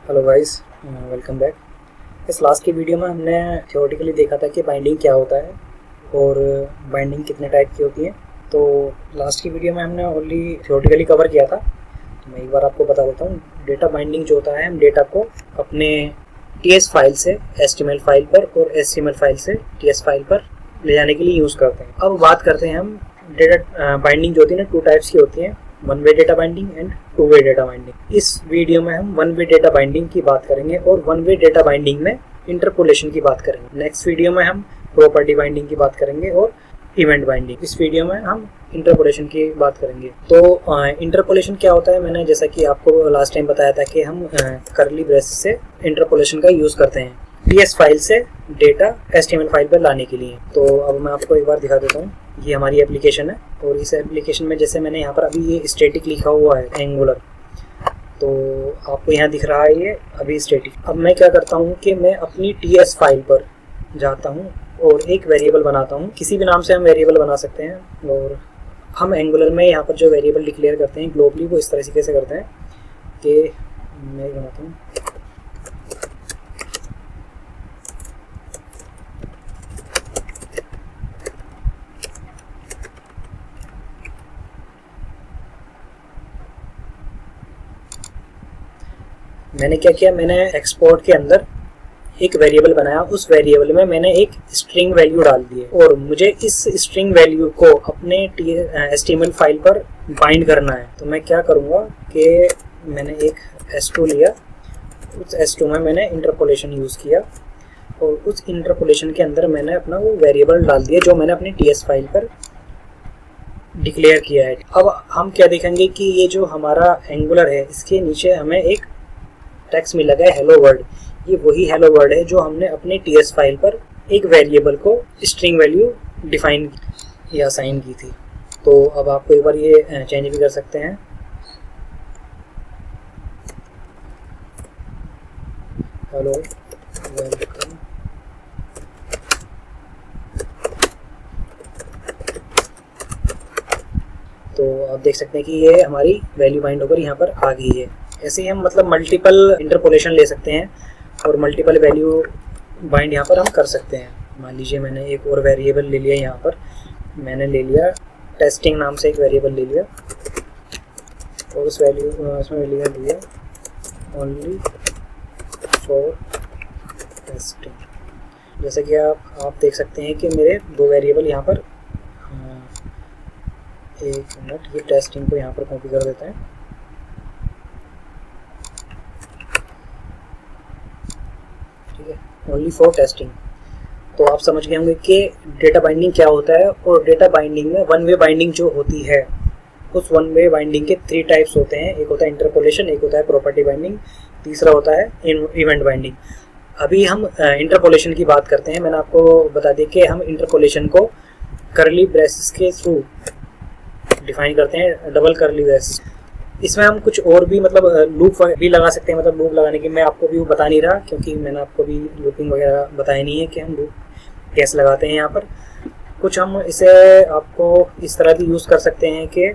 Hello guys, welcome back. इस last की video में हमने थियोरेटिकली देखा था कि बाइंडिंग क्या होता है और बाइंडिंग कितने टाइप की होती है। तो लास्ट की वीडियो में हमने ओनली थियोरेटिकली कवर किया था। तो मैं एक बार आपको बता देता हूँ। डेटा बाइंडिंग जो होता है, हम डेटा को अपने TS फाइल से HTML फाइल पर और HTML फाइल से TS फाइल पर ले जाने के लिए यूज़ करते हैं। अब बात करते हैं हम डेटा बाइंडिंग जो होती है ना, 2 टाइप्स की होती है, one way data binding and 2 way data binding. इस वीडियो में हम वन वे डेटा बाइंडिंग की बात करेंगे और वन वे डेटा बाइंडिंग में इंटरपोलेशन की बात करेंगे। नेक्स्ट वीडियो में हम प्रॉपर्टी बाइंडिंग की बात करेंगे और इवेंट बाइंडिंग। इस वीडियो में हम इंटरपोलेशन की बात करेंगे। तो इंटरपोलेशन क्या होता है, मैंने जैसा कि आपको लास्ट टाइम बताया था कि हम करली ब्रेसेस से इंटरपोलेशन का यूज़ करते हैं TS फाइल से डेटा HTML फाइल पर लाने के लिए। तो अब मैं आपको एक बार दिखा देता हूँ। ये हमारी एप्लीकेशन है और इस एप्लीकेशन में जैसे मैंने यहाँ पर अभी ये स्टैटिक लिखा हुआ है, एंगुलर, तो आपको यहाँ दिख रहा है ये अभी स्टैटिक। अब मैं क्या करता हूँ कि मैं अपनी TS फाइल पर जाता हूँ और एक वेरिएबल बनाता हूँ। किसी भी नाम से हम वेरिएबल बना सकते हैं। और हम एंगुलर में यहाँ पर जो वेरिएबल डिक्लेयर करते हैं ग्लोबली, वो इस तरह से करते हैं कि मैं बनाता हूँ मैंने क्या किया, मैंने एक्सपोर्ट के अंदर एक वेरिएबल बनाया। उस वेरिएबल में मैंने एक स्ट्रिंग वैल्यू डाल दी है और मुझे इस स्ट्रिंग वैल्यू को अपने HTML फाइल पर बाइंड करना है। तो मैं क्या करूँगा कि मैंने एक S2 लिया, उस S2 में मैंने इंटरपोलेशन यूज़ किया और उस इंटरपोलेशन के अंदर मैंने अपना वो वेरिएबल डाल दिया जो मैंने अपनी TS फाइल पर डिक्लेयर किया है। अब हम क्या देखेंगे कि ये जो हमारा एंगुलर है, इसके नीचे हमें एक टेक्स्ट मिला है हेलो वर्ल्ड। ये वही हेलो वर्ल्ड है जो हमने अपने TS फाइल पर एक वेरिएबल को स्ट्रिंग वैल्यू डिफाइन या असाइन की थी। तो अब आपको एक बार ये चेंज भी कर सकते हैं। Hello welcome. तो आप देख सकते हैं कि ये हमारी वैल्यू बाइंड होकर यहाँ पर आ गई है। ऐसे ही हम मतलब मल्टीपल इंटरपोलेशन ले सकते हैं और मल्टीपल वैल्यू बाइंड यहाँ पर हम कर सकते हैं। मान लीजिए मैंने एक और वेरिएबल ले लिया, यहाँ पर मैंने ले लिया टेस्टिंग नाम से एक वेरिएबल ले लिया और उस वैल्यू उसमें लिया ओनली फॉर टेस्टिंग। जैसे कि आप देख सकते हैं कि मेरे 2 वेरिएबल यहाँ पर, एक मिनट, ये टेस्टिंग को यहाँ पर कॉपी कर देते हैं। ठीक है, ओनली फॉर टेस्टिंग। तो आप समझ गए होंगे कि डेटा बाइंडिंग क्या होता है। और डेटा बाइंडिंग में वन वे बाइंडिंग जो होती है, उस वन वे बाइंडिंग के 3 टाइप्स होते हैं। एक होता है इंटरपोलेशन, एक होता है प्रॉपर्टी बाइंडिंग, तीसरा होता है इवेंट बाइंडिंग। अभी हम इंटरपोलेशन की बात करते हैं। मैंने आपको बता दिया कि हम इंटरपोलेशन को करली ब्रेसेस के थ्रू डिफाइन करते हैं, डबल करली ब्रेसेस। इसमें हम कुछ और भी मतलब लूप भी लगा सकते हैं। मतलब लूप लगाने की मैं आपको भी वो बता नहीं रहा, क्योंकि मैंने आपको भी लूपिंग वगैरह बताया नहीं है कि हम लूप कैसे लगाते हैं। यहाँ पर कुछ हम इसे आपको इस तरह भी यूज़ कर सकते हैं कि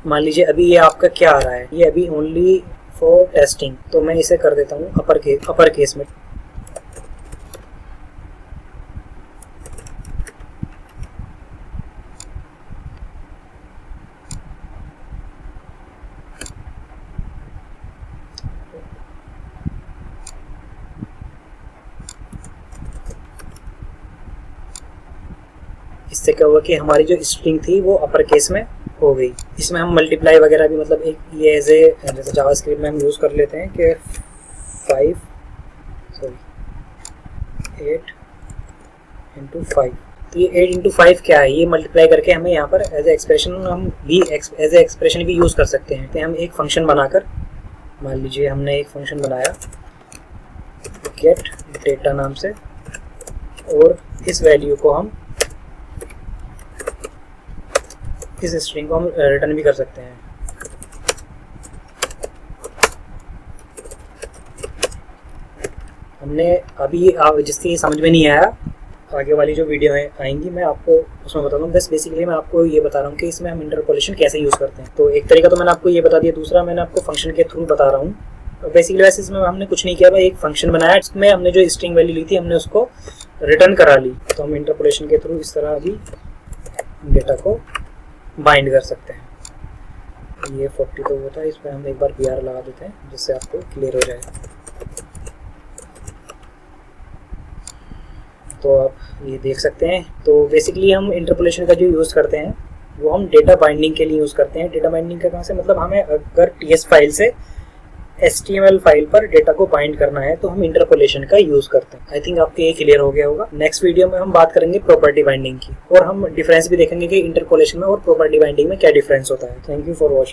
मान लीजिए अभी ये आपका क्या आ रहा है, ये अभी ओनली फॉर टेस्टिंग, तो मैं इसे कर देता हूँ अपर केस में। इससे क्या हुआ कि हमारी जो स्ट्रिंग थी वो अपर केस में हो गई। इसमें हम मल्टीप्लाई वगैरह भी मतलब एक ये जैसे जावास्क्रिप्ट में हम यूज़ कर लेते हैं कि 8 × 5। तो ये 8 × 5 क्या है, ये मल्टीप्लाई करके हमें यहाँ पर एज ए एक्सप्रेशन हम भी एज ए एक्सप्रेशन भी यूज़ कर सकते हैं। तो हम एक फंक्शन बनाकर, मान लीजिए हमने एक फंक्शन बनाया गेट डेटा नाम से, और इस वैल्यू को हम, इस स्ट्रिंग को हम रिटर्न भी कर सकते हैं। हमने अभी जिसकी समझ में नहीं आया, आगे वाली जो वीडियो आएंगी मैं आपको उसमें बताता हूँ। बस बेसिकली मैं आपको ये बता रहा हूँ कि इसमें हम इंटरपोलेशन कैसे यूज़ करते हैं। तो एक तरीका तो मैंने आपको ये बता दिया, दूसरा मैंने आपको फंक्शन के थ्रू बता रहा हूँ बेसिकली वैसे इसमें हमने कुछ नहीं किया, भाई एक फंक्शन बनाया, इसमें हमने जो स्ट्रिंग वैल्यू ली थी हमने उसको रिटर्न करा ली। तो हम इंटरपोलेशन के थ्रू इस तरह अभी डेटा को बाइंड कर सकते हैं। ये 40 तो होता है, इस पर हम एक बार BR लगा देते हैं जिससे आपको क्लियर हो जाए। तो आप ये देख सकते हैं। तो बेसिकली हम इंटरपोलेशन का जो यूज़ करते हैं वो हम डेटा बाइंडिंग के लिए यूज़ करते हैं। डेटा बाइंडिंग का कहाँ से मतलब, हमें अगर TS फाइल से HTML फाइल पर डेटा को बाइंड करना है तो हम इंटरपोलेशन का यूज़ करते हैं। आई थिंक आपको ये क्लियर हो गया होगा। नेक्स्ट वीडियो में हम बात करेंगे प्रॉपर्टी बाइंडिंग की, और हम डिफरेंस भी देखेंगे कि इंटरपोलेशन में और प्रॉपर्टी बाइंडिंग में क्या डिफरेंस होता है। Thank you for watching.